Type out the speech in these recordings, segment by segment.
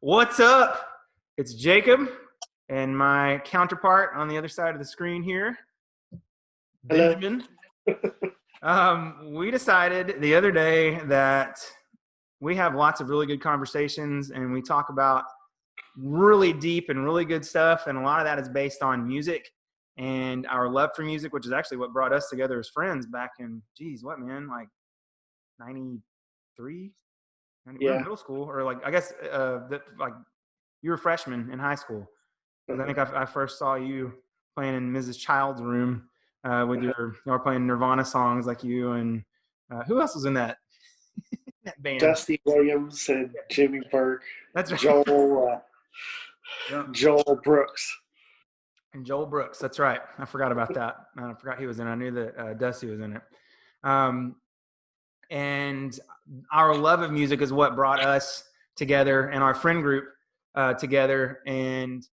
What's up? It's Jacob and my counterpart on the other side of the screen here, Hello. Benjamin. We decided the other day that we have lots of really good conversations and we talk about really deep and really good stuff. And a lot of that is based on music and our love for music, which is actually what brought us together as friends back in, like 93? We were in Yeah. middle school, or like, I guess, you were a freshman in high school. Because I think Uh-huh. I first saw you playing in Mrs. Child's room with Uh-huh. you were playing Nirvana songs like you and who else was in that band? Dusty Williams and Jimmy Burke, That's right. Joel Yeah. Joel Brooks. And Joel Brooks. That's right. I forgot about that. I forgot he was in it. I knew that Dusty was in it. Um, and our love of music is what brought us together and our friend group together. And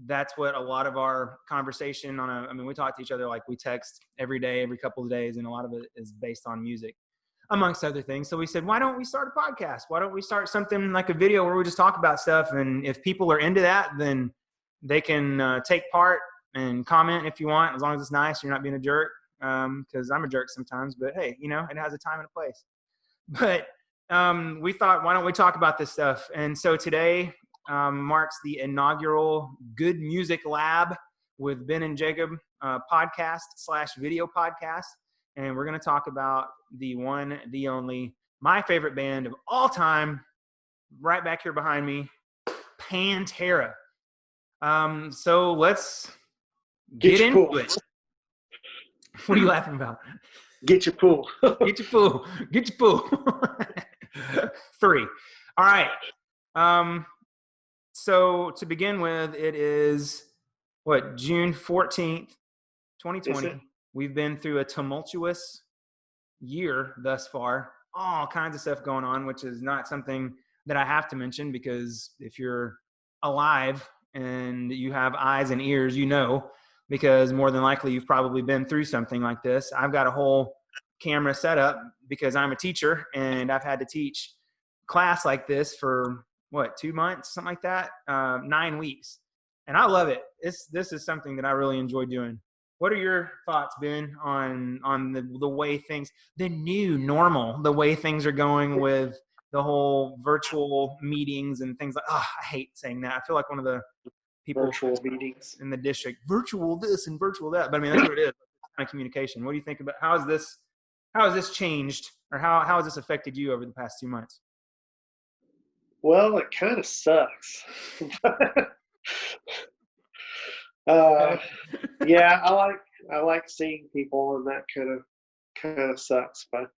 that's what a lot of our conversation we talk to each other, like we text every day, every couple of days, and a lot of it is based on music, amongst other things. So we said, why don't we start a podcast? Why don't we start something like a video where we just talk about stuff? And if people are into that, then they can take part and comment if you want, as long as it's nice, you're not being a jerk. Because I'm a jerk sometimes, but hey, it has a time and a place. But we thought, why don't we talk about this stuff? And so today marks the inaugural Good Music Lab with Ben and Jacob podcast/video podcast. And we're going to talk about the one, the only, my favorite band of all time, right back here behind me, Pantera. So let's Get get your into pool. it. What are you laughing about? Get your pool. Get your pool. Get your pool. 3. All right. So to begin with, it is June 14th, Is it? 2020. We've been through a tumultuous year thus far. All kinds of stuff going on, which is not something that I have to mention, because if you're alive and you have eyes and ears, because more than likely you've probably been through something like this. I've got a whole camera set up because I'm a teacher and I've had to teach class like this for 2 months, something like that, 9 weeks. And I love it. This is something that I really enjoy doing. What are your thoughts, Ben, on the way things, the new normal, the way things are going with the whole virtual meetings and things like, I hate saying that. I feel like one of the people Virtual meetings. in the district, virtual this and virtual that. But I mean, that's what it is, kind of communication. What do you think about how has this changed, or how has this affected you over the past 2 months? Well, it kind of sucks. uh, yeah, I like seeing people, and that kind of sucks. But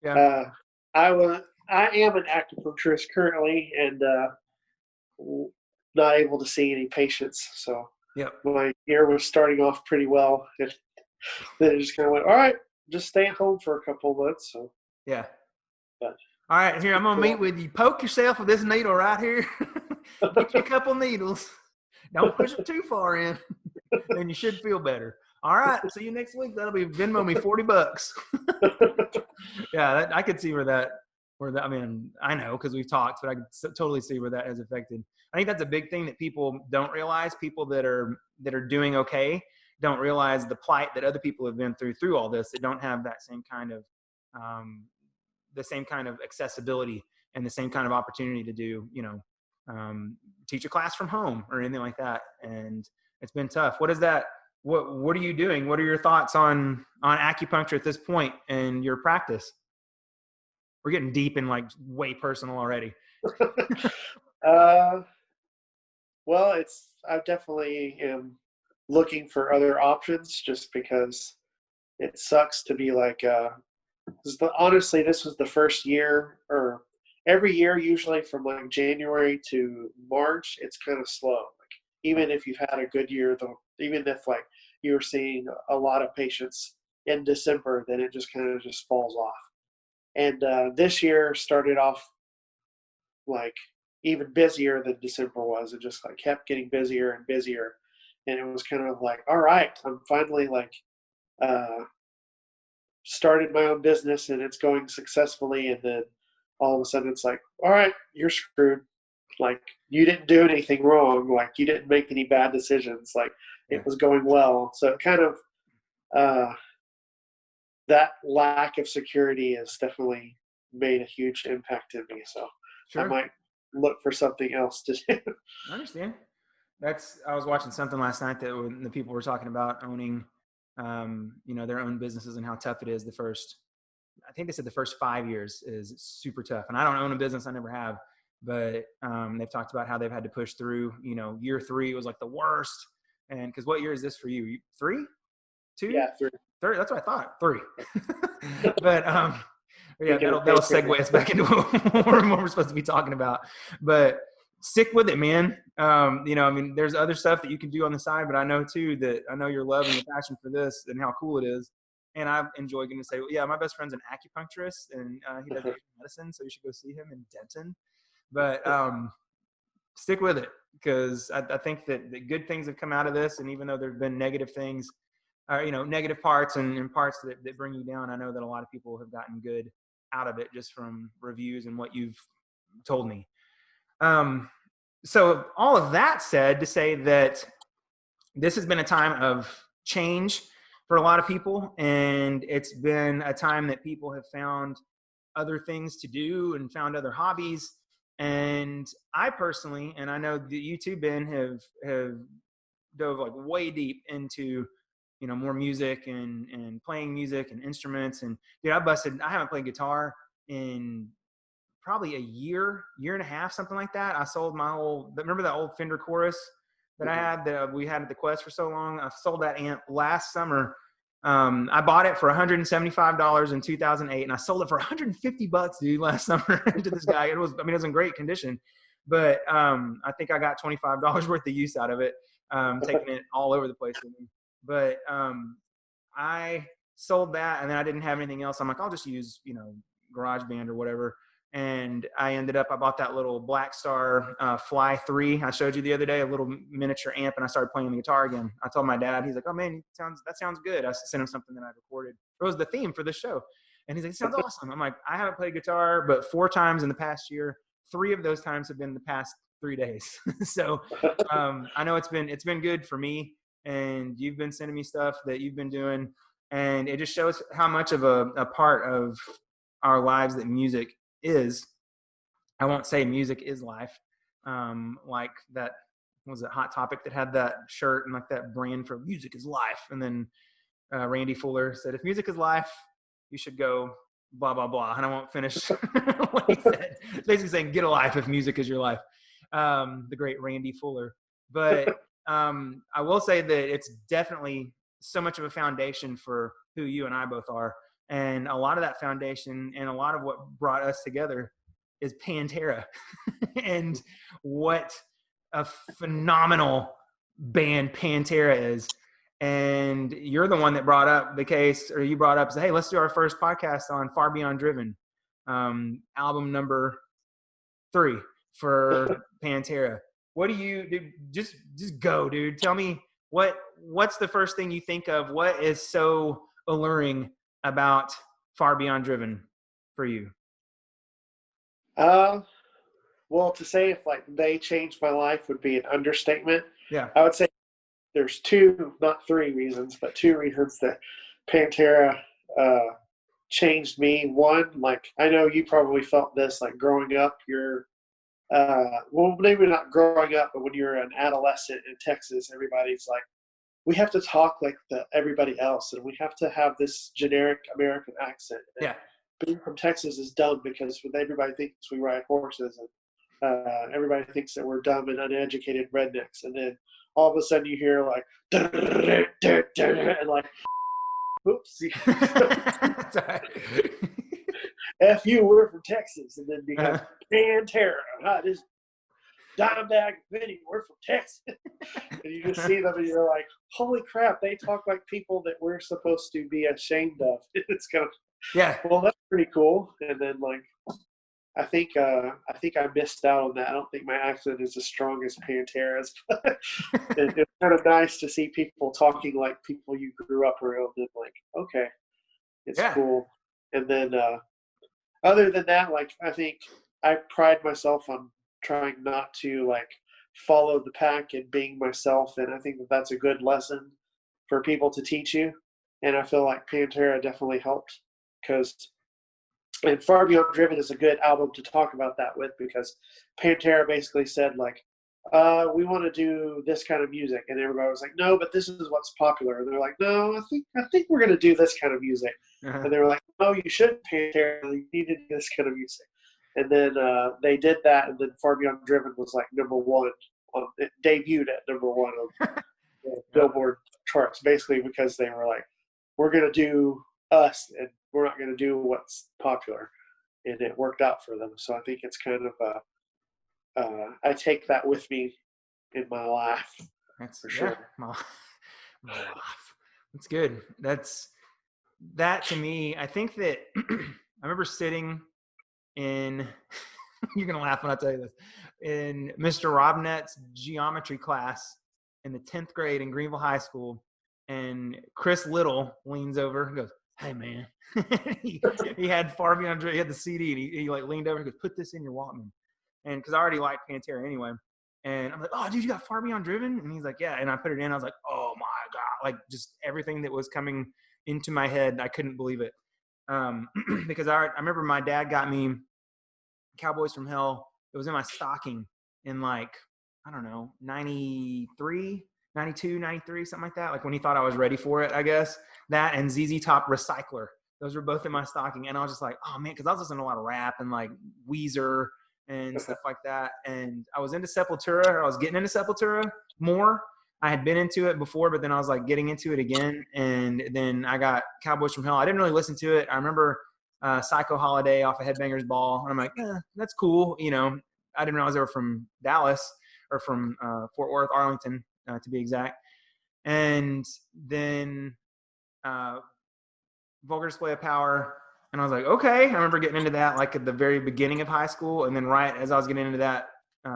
Yeah. I am an acupuncturist currently, and not able to see any patients. So Yep. my year was starting off pretty well, and then it just kind of went, all right, just stay at home for a couple of months. So Yeah. but, All right, here, I'm going to meet with you. Poke yourself with this needle right here. Get you a couple needles. Don't push it too far in, and you should feel better. All right, see you next week. That'll be Venmo me $40. Yeah, I could see where that, I mean, I know because we've talked, but I could totally see where that has affected. I think that's a big thing that people don't realize. People that are doing okay don't realize the plight that other people have been through all this, that don't have that same kind of accessibility and the same kind of opportunity to do, teach a class from home or anything like that. And it's been tough. What are you doing? What are your thoughts on acupuncture at this point in your practice? We're getting deep and like way personal already. uh, well, I definitely am looking for other options, just because it sucks to be like, honestly, this was the first year, or every year, usually from like January to March, it's kind of slow. Like, even if you've had a good year, though, even if like you were seeing a lot of patients in December, then it just kind of just falls off. And this year started off like even busier than December was. It just like kept getting busier and busier. And it was kind of like, all right, I'm finally like uh, started my own business and it's going successfully. And then all of a sudden it's like, all right, you're screwed. like you didn't do anything wrong, like you didn't make any bad decisions, like it was going well. So it kind of that lack of security has definitely made a huge impact in me. So I Sure. might look for something else to do. I understand. I was watching something last night that when the people were talking about owning, their own businesses and how tough it is. I think they said the first 5 years is super tough. And I don't own a business. I never have, but they've talked about how they've had to push through, year 3 was like the worst. And cause what year is this for you? 3, 2, Yeah, 3. 3? That's what I thought. 3. But, yeah, that'll segue us back into what we're supposed to be talking about, but stick with it, man. There's other stuff that you can do on the side, but I know your love and your passion for this and how cool it is. And I enjoy getting to say, well, yeah, my best friend's an acupuncturist and he does medicine. So you should go see him in Denton, but stick with it because I think that the good things have come out of this. And even though there've been negative things, negative parts and parts that bring you down, I know that a lot of people have gotten good out of it just from reviews and what you've told me. So all of that said to say that this has been a time of change for a lot of people. And it's been a time that people have found other things to do and found other hobbies. And I personally, and I know that you too, Ben, have dove like way deep into more music and playing music and instruments. And dude, I haven't played guitar in probably a year and a half, something like that. I sold remember that old Fender Chorus that I had that we had at the Quest for so long? I sold that amp last summer. I bought it for $175 in 2008 and I sold it for $150, dude, last summer to this guy. It was in great condition, but I think I got $25 worth of use out of it, taking it all over the place with me. But I sold that and then I didn't have anything else. I'm like, I'll just use, GarageBand or whatever. And I bought that little Black Star Fly 3 I showed you the other day, a little miniature amp, and I started playing the guitar again. I told my dad, he's like, oh man, that sounds good. I sent him something that I recorded. It was the theme for this show. And he's like, it sounds awesome. I'm like, I haven't played guitar, but 4 times in the past year. 3 of those times have been the past 3 days. So I know it's been good for me, and you've been sending me stuff that you've been doing, and it just shows how much of a part of our lives that music is. I won't say music is life. Like that, was it Hot Topic that had that shirt and like that brand for music is life. And then Randy Fuller said, if music is life, you should go blah, blah, blah. And I won't finish what he said. It's basically saying get a life if music is your life. The great Randy Fuller. But I will say that it's definitely so much of a foundation for who you and I both are. And a lot of that foundation and a lot of what brought us together is Pantera. And what a phenomenal band Pantera is. And you're the one that brought up the case, or you brought up, say, hey, let's do our first podcast on Far Beyond Driven, album number 3 for Pantera. What do you do? Just go, dude. Tell me what's the first thing you think of? What is so alluring about Far Beyond Driven for you? Well, to say if like they changed my life would be an understatement. Yeah. I would say there's 2, not 3 reasons, but 2 reasons that Pantera changed me. One, like I know you probably felt this, like growing up, you're well, maybe not growing up, but when you're an adolescent in Texas, everybody's like, we have to talk like everybody else, and we have to have this generic American accent. And yeah. Being from Texas is dumb because everybody thinks we ride horses, and everybody thinks that we're dumb and uneducated rednecks. And then all of a sudden you hear like, and like, oops. F you, we're from Texas. And then you have Pantera, this Dimebag Vinny, we're from Texas. And you just see them and you're like, holy crap, they talk like people that we're supposed to be ashamed of. It's kind of, yeah. Well, that's pretty cool. And then like, I think I missed out on that. I don't think my accent is as strong as Pantera's, but it's kind of nice to see people talking like people you grew up around and like, okay, it's cool. And then other than that, like I think I pride myself on trying not to like follow the pack and being myself. And I think that that's a good lesson for people to teach you. And I feel like Pantera definitely helped because, and Far Beyond Driven is a good album to talk about that with, because Pantera basically said like, we want to do this kind of music, and everybody was like, no, but this is what's popular. And they're like, no, I think we're gonna do this kind of music. Uh-huh. And they were like, no, you shouldn't, Pantera. You need to do this kind of music. And then they did that, and then Far Beyond Driven was like number one on it, debuted at number one on the Billboard charts, basically because they were like, we're gonna do us, and we're not gonna do what's popular, and it worked out for them. So I think it's kind of I take that with me in my life for sure. My life. That's good. That to me, I think that I remember sitting in you're gonna laugh when I tell you this, in Mr. Robnett's geometry class in the 10th grade in Greenville High School, and Chris Little leans over and goes, "Hey man," he had Far Beyond Driven, he had the CD, and he like leaned over and goes, "Put this in your Walkman," and because I already liked Pantera anyway, and I'm like, "Oh, dude, you got Far Beyond Driven?" And he's like, "Yeah," and I put it in, I was like, "Oh my god!" Like just everything that was coming into my head, I couldn't believe it, because I remember my dad got me Cowboys from Hell. It was in my stocking in like, I don't know, 93, 92, 93, something like that. Like when he thought I was ready for it, I guess. That and ZZ Top Recycler. Those were both in my stocking. And I was just like, oh man, because I was listening to a lot of rap and like Weezer and stuff like that. And I was into Sepultura, or I was getting into Sepultura more. I had been into it before, but then I was like getting into it again. And then I got Cowboys from Hell. I didn't really listen to it. I remember Psycho Holiday off of Headbangers Ball. And I'm like, that's cool. You know, I didn't realize they were from Dallas, or from Fort Worth, Arlington, to be exact. And then Vulgar Display of Power. And I was like, okay. I remember getting into that like at the very beginning of high school. And then right as I was getting into that,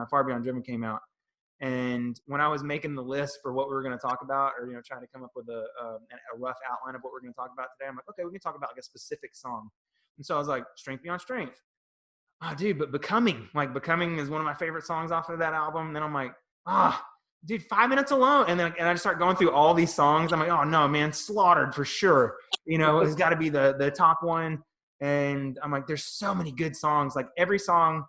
Far Beyond Driven came out. And when I was making the list for what we were going to talk about, or, you know, trying to come up with a rough outline of what we're going to talk about today, I'm like, okay, we can talk about like a specific song. And so I was like, Strength Beyond Strength. Oh, dude, but Becoming is one of my favorite songs off of that album. And then I'm like, dude, 5 Minutes Alone. And I just start going through all these songs. I'm like, oh no, man, Slaughtered for sure. You know, it's got to be the top one. And I'm like, there's so many good songs. Like every song,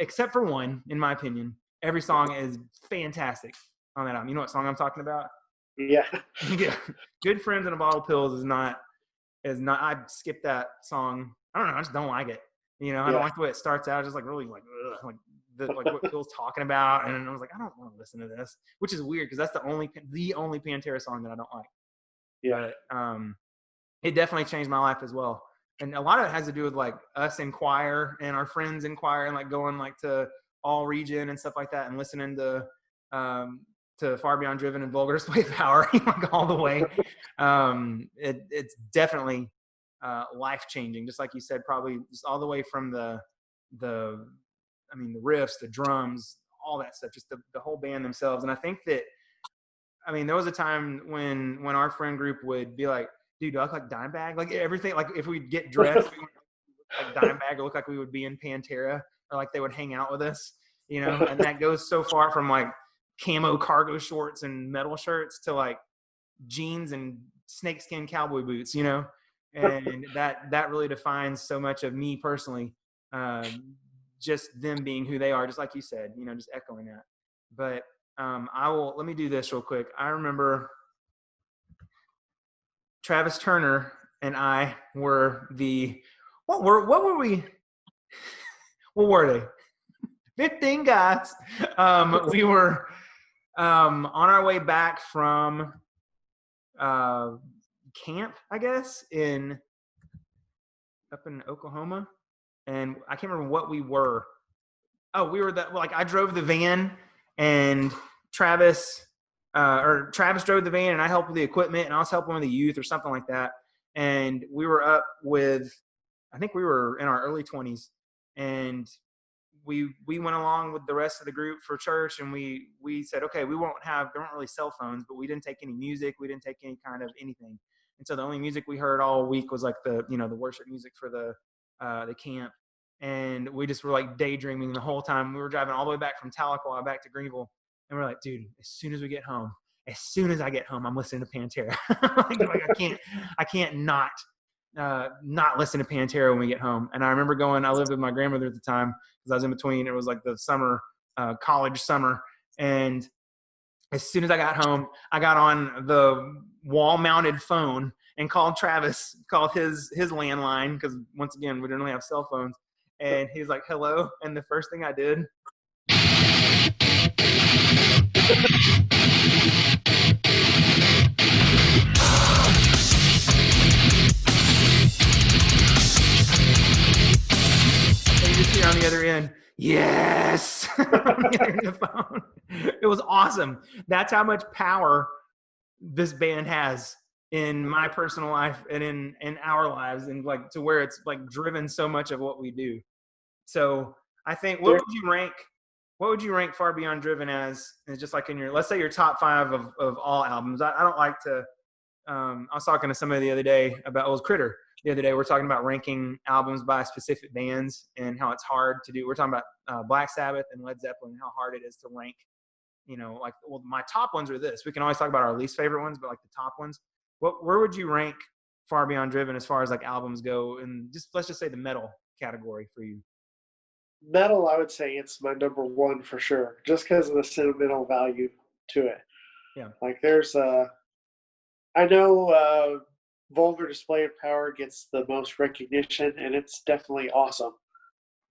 except for one, in my opinion, every song is fantastic on that album. You know what song I'm talking about? Yeah. Yeah. Good Friends and a Bottle of Pills is not, I skipped that song. I don't know. I just don't like it. You know, I don't like the way it starts out. Just like really like what Phil's talking about. And I was like, I don't want to listen to this, which is weird because that's the only Pantera song that I don't like. Yeah. But it definitely changed my life as well. And a lot of it has to do with like us in choir and our friends in choir, and like going like to All Region and stuff like that, and listening to Far Beyond Driven and Vulgar Display of Power like all the way. It's definitely life changing, just like you said, probably just all the way from the riffs, the drums, all that stuff, just the whole band themselves. And I think that, I mean, there was a time when our friend group would be like, dude, do I look like Dimebag? Like everything, like if we'd get dressed, we would look like Dimebag, or look like we would be in Pantera, or like they would hang out with us, you know? And that goes so far from like camo cargo shorts and metal shirts to like jeans and snakeskin cowboy boots, you know? And that really defines so much of me personally. Just them being who they are, just like you said, you know, just echoing that. But let me do this real quick. I remember Travis Turner and I were what were we? What were they? 15 guys. We were on our way back from camp, I guess, up in Oklahoma. And I can't remember what we were. Oh, we were I drove the van, and Travis drove the van, and I helped with the equipment, and I was helping with the youth or something like that. And we were up with, I think we were in our early 20s, and we went along with the rest of the group for church, and we said, okay, there weren't really cell phones, but we didn't take any music, we didn't take any kind of anything. And so the only music we heard all week was like the worship music for the camp. and we just were like daydreaming the whole time. We were driving all the way back from Tahlequah back to Greenville, and we're like, dude, as soon as I get home, I'm listening to Pantera. I can't not listen to Pantera when we get home. And I remember I lived with my grandmother at the time because I was in between. It was like the summer, college summer. And as soon as I got home, I got on the wall-mounted phone and called his landline, because once again, we didn't really have cell phones. And he was like, hello. And the first thing I did, and you just hear on the other end, yes. On the other end of the phone. It was awesome. That's how much power this band has in my personal life and in our lives, and like to where it's like driven so much of what we do. So I think, what would you rank Far Beyond Driven as just like in your, let's say your top 5 of all albums? I don't like to, I was talking to somebody the other day about, it was Critter the other day. We're talking about ranking albums by specific bands and how it's hard to do. We're talking about Black Sabbath and Led Zeppelin, and how hard it is to rank, like, well, my top ones are this. We can always talk about our least favorite ones, but like the top ones, where would you rank Far Beyond Driven as far as like albums go? And let's just say the metal category for you. Metal, I would say it's my number 1 for sure, just because of the sentimental value to it. Yeah. Like there's I know Vulgar Display of Power gets the most recognition, and it's definitely awesome.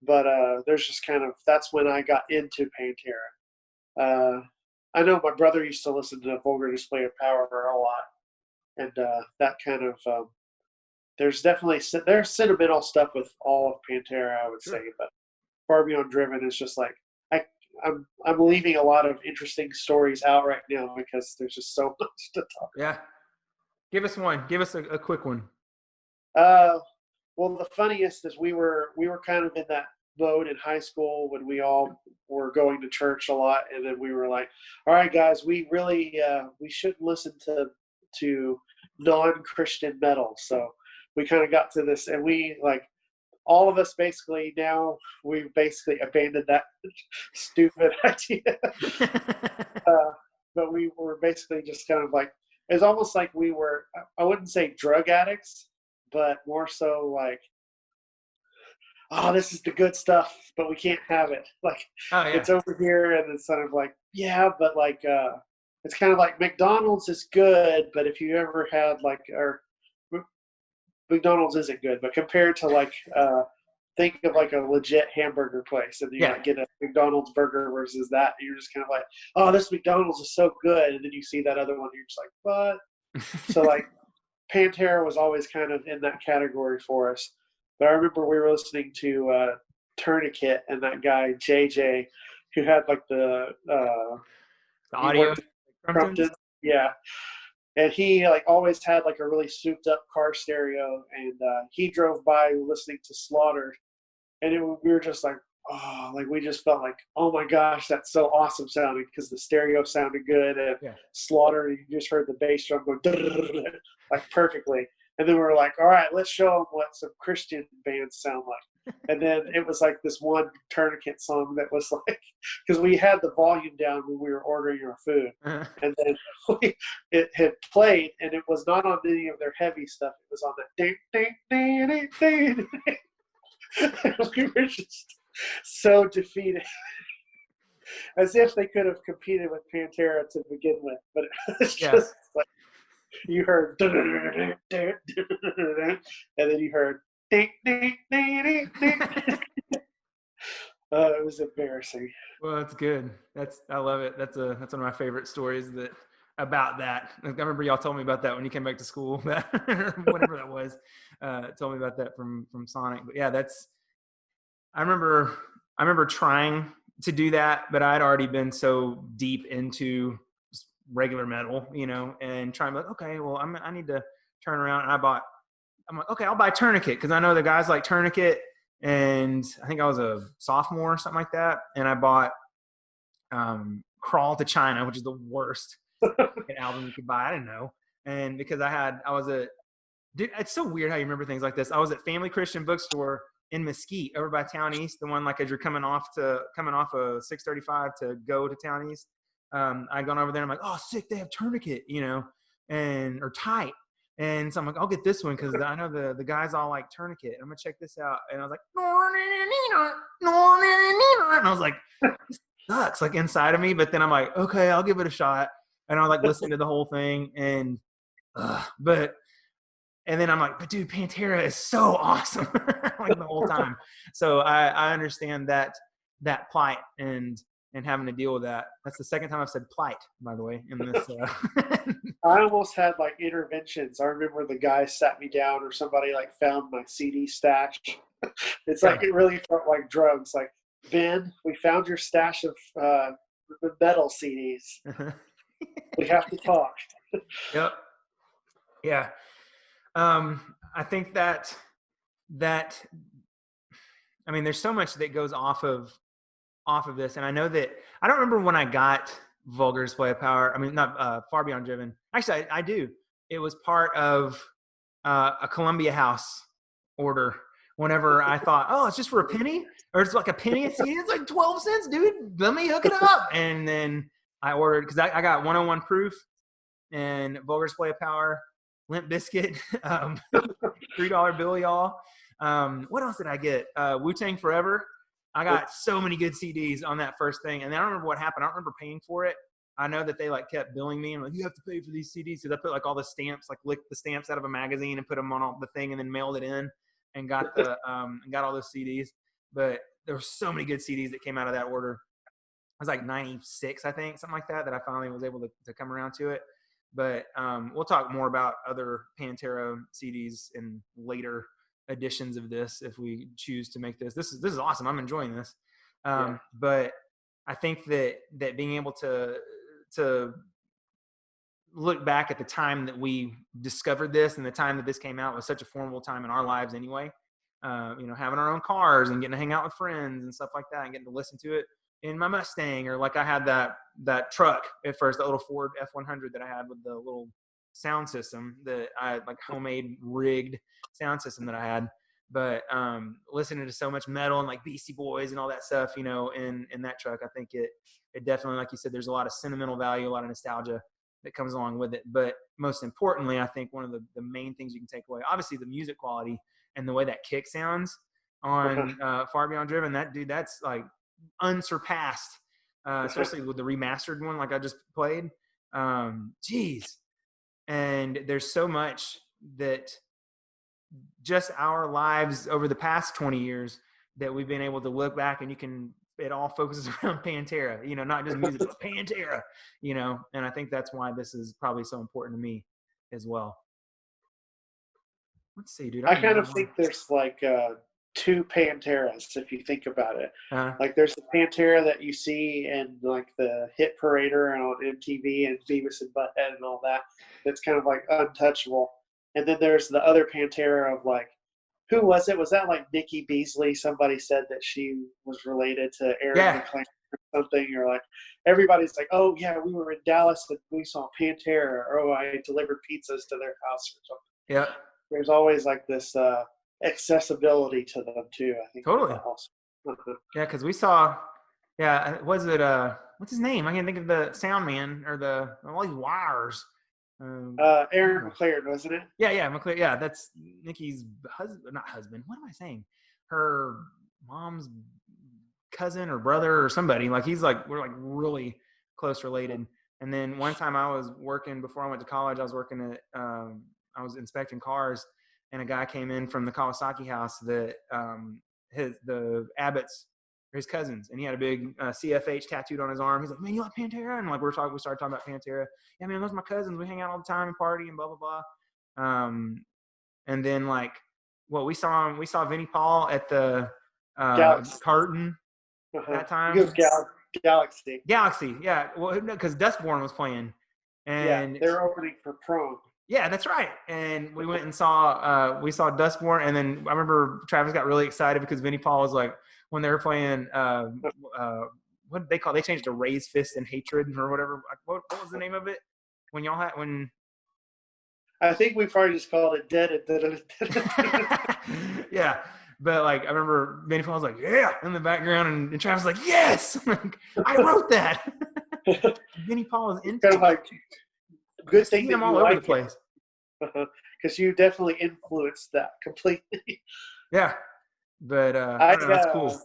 But there's just that's when I got into Pantera. I know my brother used to listen to Vulgar Display of Power a lot, and that kind of there's sentimental stuff with all of Pantera, I would say, but Far Beyond Driven is just like I'm leaving a lot of interesting stories out right now because there's just so much to talk about. Yeah. Give us one. Give us a quick one. Well, the funniest is we were kind of in that mode in high school when we all were going to church a lot, and then we were like, all right, guys, we really we shouldn't listen to non-Christian metal. So we kind of got to this, and we like, all of us basically now, we've basically abandoned that stupid idea. But we were basically just kind of like, it's almost like we were, I wouldn't say drug addicts, but more so like, oh, this is the good stuff, but we can't have it. Like, It's over here, and it's sort of like, yeah, but like, it's kind of like McDonald's is good, but if you ever had like, or McDonald's isn't good, but compared to like, think of like a legit hamburger place, and you like get a McDonald's burger versus that, and you're just kind of like, oh, this McDonald's is so good, and then you see that other one, and you're just like, what? So like, Pantera was always kind of in that category for us. But I remember we were listening to Tourniquet, and that guy JJ, who had like the audio, yeah. And he like always had like a really souped up car stereo, and he drove by listening to Slaughter, and we were just like, oh, like we just felt like, oh my gosh, that's so awesome sounding, because the stereo sounded good, and Slaughter, you just heard the bass drum go like perfectly. And then we were like, all right, let's show them what some Christian bands sound like. And then it was like this one Tourniquet song that was like, because we had the volume down when we were ordering our food. And then it had played, and it was not on any of their heavy stuff. It was on that ding, ding, ding, ding, ding. And we were just so defeated. As if they could have competed with Pantera to begin with. But it's just like, you heard, and then you heard, ding, ding, ding, ding, ding. It was embarrassing. Well, that's good. I love it. That's one of my favorite stories about that. I remember y'all told me about that when you came back to school, whatever that was. Told me about that from Sonic. But yeah, I remember trying to do that, but I'd already been so deep into regular metal, and trying to, okay, well, I need to turn around. And I'm like, okay, I'll buy Tourniquet, because I know the guys like Tourniquet, and I think I was a sophomore or something like that, and I bought Crawl to China, which is the worst album you could buy. I didn't know. And because dude, it's so weird how you remember things like this. I was at Family Christian Bookstore in Mesquite over by Town East, the one like as you're coming off a 635 to go to Town East. I'd gone over there and I'm like, oh, sick, they have tourniquet, or tight. And so I'm like, I'll get this one because I know the guys all like tourniquet. I'm gonna check this out. And I was like, and I was like, this sucks like inside of me. But then I'm like, okay, I'll give it a shot. And I like listening to the whole thing. And then I'm like, but dude, Pantera is so awesome like the whole time. So I understand that plight and having to deal with that. That's the second time I've said plight, by the way, in this. I almost had like interventions. I remember the guy sat me down or somebody like found my CD stash. It's like it really felt like drugs. Like, Ben, we found your stash of metal CDs. We have to talk. Yep. Yeah. I think that I mean, there's so much that goes off of this, and I know that I don't remember when I got Vulgar Display of Power. I mean, not Far Beyond Driven. Actually, I do. It was part of a Columbia House order. Whenever I thought, oh, it's just for a penny, or it's like a penny a CD. It's like 12 cents, dude. Let me hook it up. And then I ordered because I got 101 Proof and Vulgar Display of Power, Limp Bizkit, $3 bill, y'all. What else did I get? Wu-Tang Forever. I got so many good CDs on that first thing, and I don't remember what happened. I don't remember paying for it. I know that they like kept billing me and like, you have to pay for these CDs. So I put like all the stamps, like licked the stamps out of a magazine and put them on all the thing, and then mailed it in and got got all those CDs. But there were so many good CDs that came out of that order. It was like 96, I think, something like that I finally was able to come around to it. But we'll talk more about other Pantera CDs in later editions of this if we choose to make this. This is awesome. I'm enjoying this. But I think that being able to look back at the time that we discovered this and the time that this came out was such a formidable time in our lives anyway. Having our own cars and getting to hang out with friends and stuff like that and getting to listen to it in my Mustang, or like I had that truck at first, that little Ford F-100 that I had with the little sound system that I had, like homemade rigged sound system that I had. But listening to so much metal and like Beastie Boys and all that stuff, in that truck, I think it definitely, like you said, there's a lot of sentimental value, a lot of nostalgia that comes along with it. But most importantly, I think one of the main things you can take away, obviously the music quality and the way that kick sounds on Far Beyond Driven, that's like unsurpassed, especially with the remastered one like I just played. Geez. And there's so much that just our lives over the past 20 years that we've been able to look back, and it all focuses around Pantera, not just music, but Pantera, and I think that's why this is probably so important to me as well. Let's see, dude. I kind of think there's like two Panteras, if you think about it. Like there's the Pantera that you see in like the hit parader and on MTV and Beavis and Butthead and all that. That's kind of like untouchable. And then there's the other Pantera of like, who was it? Was that like Nikki Beasley? Somebody said that she was related to Aaron McClain or something. Or like everybody's like, oh yeah, we were in Dallas and we saw Pantera. Or oh, I delivered pizzas to their house or something. Yeah. There's always like this accessibility to them too. I think totally. Yeah, because we saw. Yeah, was it what's his name? I can't think of the sound man or all these wires. Aaron McLaren, wasn't it? Yeah, McLaren. Yeah, that's Nikki's husband. Not husband. What am I saying? Her mom's cousin or brother or somebody. Like we're like really close related. And then one time I was working before I went to college. I was working at I was inspecting cars, and a guy came in from the Kawasaki house that the Abbotts are his cousins, and he had a big CFH tattooed on his arm. He's like, man, you like Pantera? And like we started talking about Pantera. Yeah, man, those are my cousins. We hang out all the time and party and blah blah blah. And then like we saw Vinnie Paul at the Carton that time. He was Galaxy. Galaxy, yeah. Well, because Dustborn was playing, and they're opening for Prone. Yeah, that's right. And we went and saw Dustborn, and then I remember Travis got really excited because Vinnie Paul was like, when they were playing what did they call? They changed to Raise Fist and Hatred or whatever. What was the name of it? I think we probably just called it Dead. Yeah, But like, I remember Benny Paul was like, yeah, in the background, and Travis was like, yes, I'm like, I wrote that. Benny Paul was into Kind of like good just thing seeing that him all you over the like it, place. because you definitely influenced that completely. Yeah, but I I don't know, that's cool.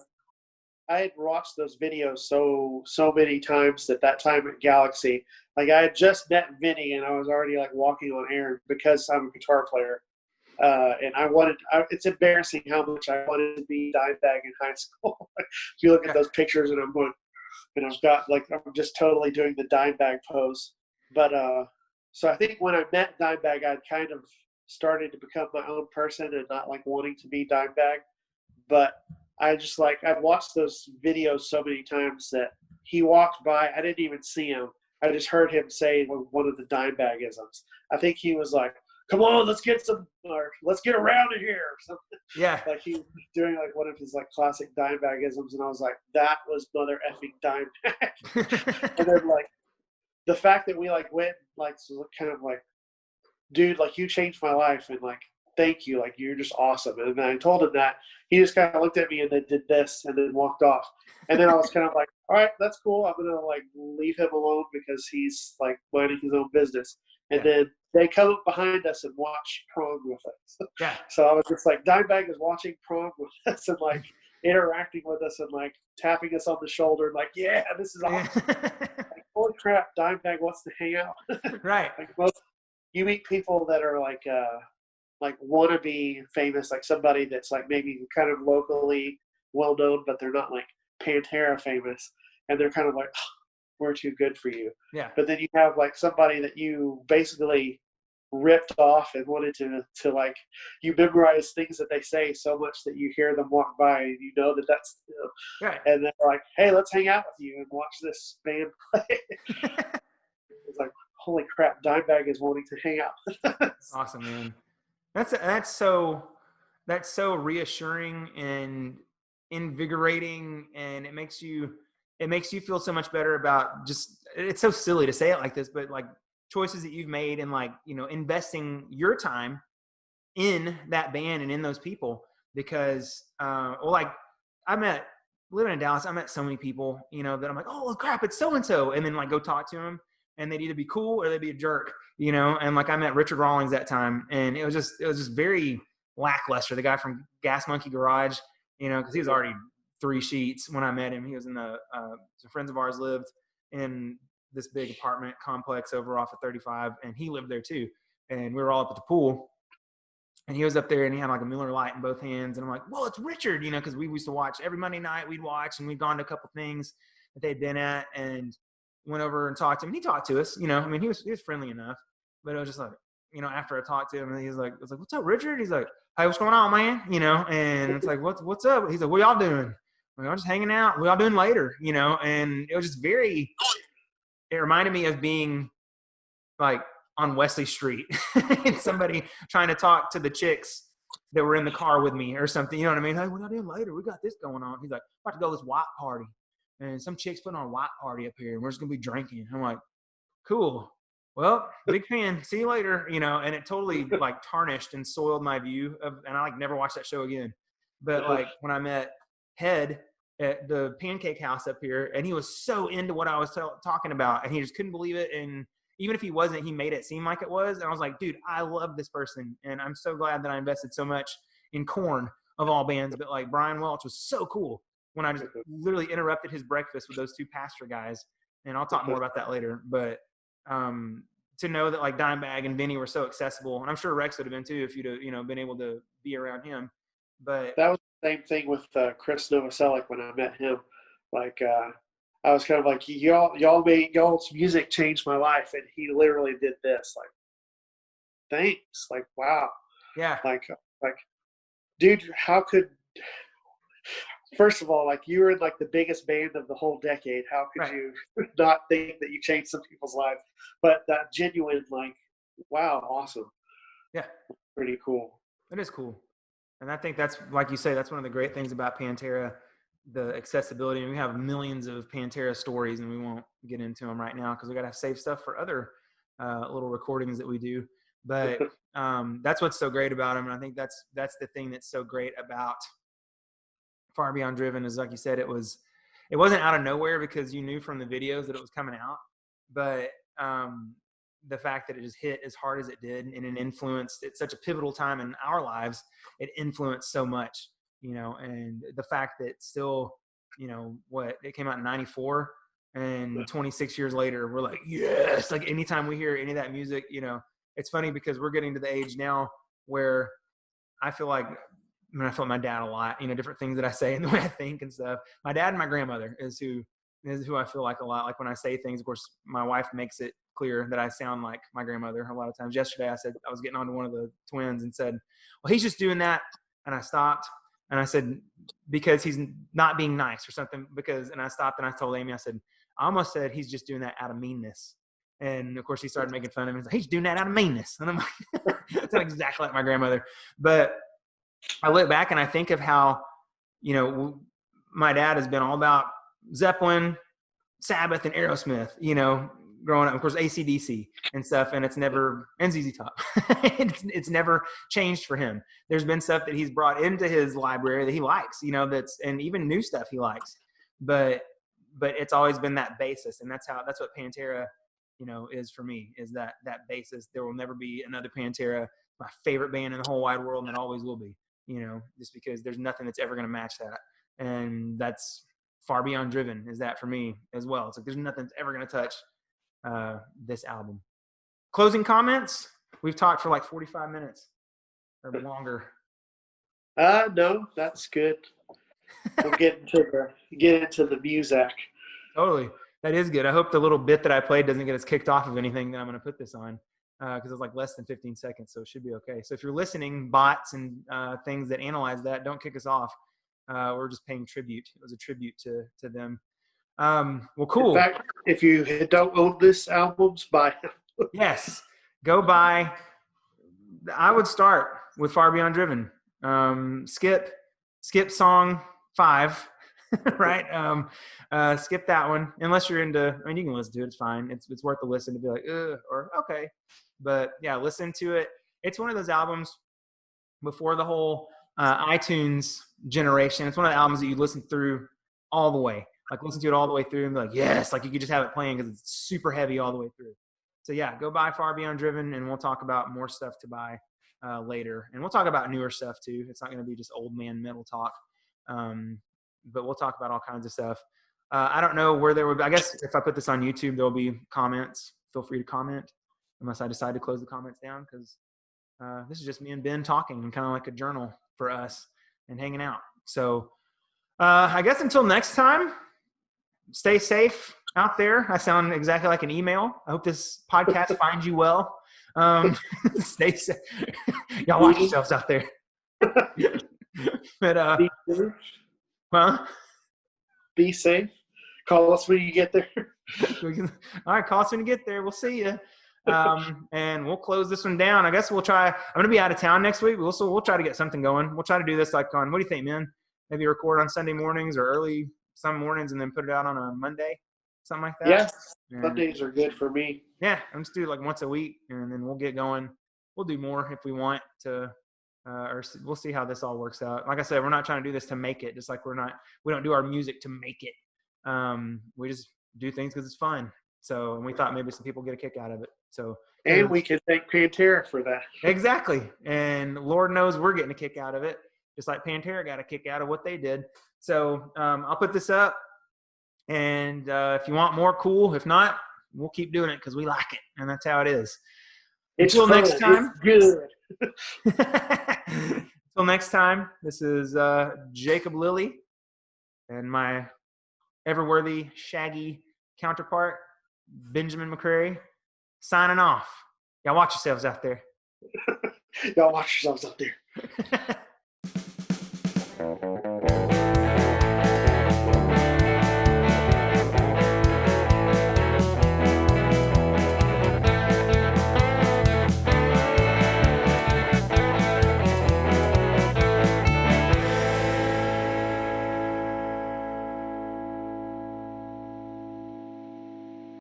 I had watched those videos so many times at that time at Galaxy. Like I had just met Vinny, and I was already like walking on air because I'm a guitar player. And it's embarrassing how much I wanted to be Dimebag in high school. If you look at Yeah, those pictures, and I'm going, and I've got like, I'm just totally doing the Dimebag pose. But so I think when I met Dimebag, I'd kind of started to become my own person and not like wanting to be Dimebag. But I just like, I've watched those videos so many times that he walked by. I didn't even see him. I just heard him say one of the Dimebag-isms. I think he was like, "Come on, let's get some, or let's get around in here," or something. yeah. Like he was doing like one of his like classic Dimebag-isms, and I was like, "That was mother effing Dimebag." And then like the fact that we like went like kind of like, dude, like you changed my life, and like thank you, like you're just awesome. And then I told him that. He just kind of looked at me and then did this and then walked off. And then I was kind of like, all right, that's cool. I'm gonna like leave him alone because he's like minding his own business. And Yeah, then they come up behind us and watch prom with us. yeah. So I was just like, Dimebag is watching prom with us and like interacting with us and like tapping us on the shoulder, like, yeah, this is Yeah. awesome. Like, holy crap, Dimebag wants to hang out. Right. Like most, you meet people that are like wanna be famous, like somebody that's like maybe kind of locally well known, but they're not like Pantera famous, and they're kind of like, oh, we're too good for you. Yeah. But then you have like somebody that you basically ripped off and wanted to like, you memorize things that they say so much that you hear them walk by and you know that that's, you know, Right. and they're like, hey, let's hang out with you and watch this band play. It's like, holy crap, Dimebag is wanting to hang out with us. Awesome, man. That's so reassuring and invigorating, and it makes you feel so much better about just, it's so silly to say it like this, but like choices that you've made and like, you know, investing your time in that band and in those people. Because well, like I met, living in Dallas, I met so many people, you know, that I'm like, oh crap, it's so and so, and then like go talk to them, and they'd either be cool or they'd be a jerk, you know. And like I met Richard Rawlings that time, and it was just very lackluster. The guy from Gas Monkey Garage, you know, because he was already three sheets when I met him. He was in the some friends of ours lived in this big apartment complex over off of 35, and he lived there too. And we were all up at the pool, and he was up there and he had like a Miller Lite in both hands. And I'm like, well, it's Richard, you know, because we used to watch every Monday night. We'd watch, and we'd gone to a couple things that they'd been at, and went over and talked to him. And he talked to us, you know. I mean, he was friendly enough, but it was just like, you know, after I talked to him, and he's like, I was like, what's up, Richard? He's like, hey, what's going on, man? You know, and it's like, what's up? He's like, what y'all doing? We're all just hanging out. What y'all doing later? You know, and it was just very. It reminded me of being like on Wesley Street and somebody trying to talk to the chicks that were in the car with me or something. You know what I mean? Hey, what are you doing later? We got this going on. He's like, about to go to this white party. And some chicks putting on a white party up here, and we're just going to be drinking. I'm like, cool. Well, big fan. See you later. You know, and it totally like tarnished and soiled my view of, and I like never watched that show again. But like when I met Head at the Pancake House up here, and he was so into what I was talking about, and he just couldn't believe it. And even if he wasn't, he made it seem like it was. And I was like, dude, I love this person, and I'm so glad that I invested so much in Korn of all bands. But like Brian Welch was so cool when I just literally interrupted his breakfast with those two pastor guys. And I'll talk more about that later. But to know that like Dimebag and Vinny were so accessible, and I'm sure Rex would have been too if you'd have, you know, been able to be around him. But That was the same thing with Chris Novoselic when I met him. Like I was kind of like, y'all's music changed my life, and he literally did this. Like, thanks. Like, wow. yeah, Like, dude, how could? First of all, like you were in like the biggest band of the whole decade. How could right, you not think that you changed some people's lives? But that genuine, like, wow, awesome, yeah, pretty cool. it is cool. And I think that's, like you say, that's one of the great things about Pantera, the accessibility. And we have millions of Pantera stories, and we won't get into them right now because we got to save stuff for other little recordings that we do. But that's what's so great about them. And I think that's the thing that's so great about Far Beyond Driven is, like you said, it wasn't out of nowhere because you knew from the videos that it was coming out, but the fact that it just hit as hard as it did, and it influenced, it's such a pivotal time in our lives, it influenced so much, and the fact that still, it came out in 94, and 26 years later, we're like, yes, like anytime we hear any of that music, it's funny because we're getting to the age now where I feel like, I feel like my dad a lot, different things that I say and the way I think and stuff. My dad and my grandmother is who I feel like a lot. Like when I say things, of course, my wife makes it clear that I sound like my grandmother a lot of times. Yesterday, I said, I was getting on to one of the twins and said, well, he's just doing that. And I stopped and I said, because he's not being nice or something, and I stopped and I told Amy, I said, I almost said he's just doing that out of meanness. And of course he started making fun of me. He's like, he's doing that out of meanness. And I'm like, that's not exactly like my grandmother. But I look back and I think of how, my dad has been all about Zeppelin, Sabbath, and Aerosmith, growing up, of course, AC/DC and stuff. And it's never, and ZZ Top, it's never changed for him. There's been stuff that he's brought into his library that he likes, and even new stuff he likes, but it's always been that basis. And that's what Pantera, is for me, is that basis. There will never be another Pantera, my favorite band in the whole wide world, and it always will be, just because there's nothing that's ever going to match that. And that's Far Beyond Driven is that for me as well. It's like there's nothing that's ever going to touch this album. Closing comments? We've talked for like 45 minutes or longer. No, that's good. We'll get into the music. Totally. That is good. I hope the little bit that I played doesn't get us kicked off of anything that I'm going to put this on, because it's like less than 15 seconds, so it should be okay. So if you're listening, bots and things that analyze that, don't kick us off. We're just paying tribute. It was a tribute to them. Well, cool. In fact, if you don't own this album, buy it. Yes. Go buy. I would start with Far Beyond Driven. Skip song 5. Right? Skip that one unless you're into. I mean, you can listen to it. It's fine. It's worth a listen to be like, or okay. But yeah, listen to it. It's one of those albums before the whole iTunes generation. It's one of the albums that you listen through all the way. Like listen to it all the way through and be like, yes, like you could just have it playing because it's super heavy all the way through. So yeah, go buy Far Beyond Driven, and we'll talk about more stuff to buy later, and we'll talk about newer stuff too. It's not going to be just old man metal talk. But we'll talk about all kinds of stuff. I don't know where there would be. I guess if I put this on YouTube, there'll be comments. Feel free to comment unless I decide to close the comments down, because this is just me and Ben talking and kind of like a journal for us and hanging out. So I guess until next time, stay safe out there. I sound exactly like an email. I hope this podcast finds you well. Stay safe. Y'all watch yourselves out there. But huh? Be safe. Call us when you get there. All right, call us when you get there. We'll see you. And we'll close this one down. I guess we'll try. I'm going to be out of town next week. We'll try to get something going. We'll try to do this like on, what do you think, man? Maybe record on Sunday mornings or early some mornings and then put it out on a Monday, something like that. Yes, Mondays are good for me. Yeah, I'm just do like once a week, and then we'll get going. We'll do more if we want to. Or we'll see how this all works out. Like I said, we're not trying to do this to make it. Just like we don't do our music to make it. We just do things because it's fun. So, and we thought maybe some people get a kick out of it. So, and we can thank Pantera for that. Exactly. And Lord knows we're getting a kick out of it, just like Pantera got a kick out of what they did. So, I'll put this up, and if you want more, cool. If not, we'll keep doing it because we like it, and that's how it is. Until next time. It's good. Until next time, this is Jacob Lilly and my ever-worthy, shaggy counterpart, Benjamin McCrary, signing off. Y'all watch yourselves out there. Y'all watch yourselves out there.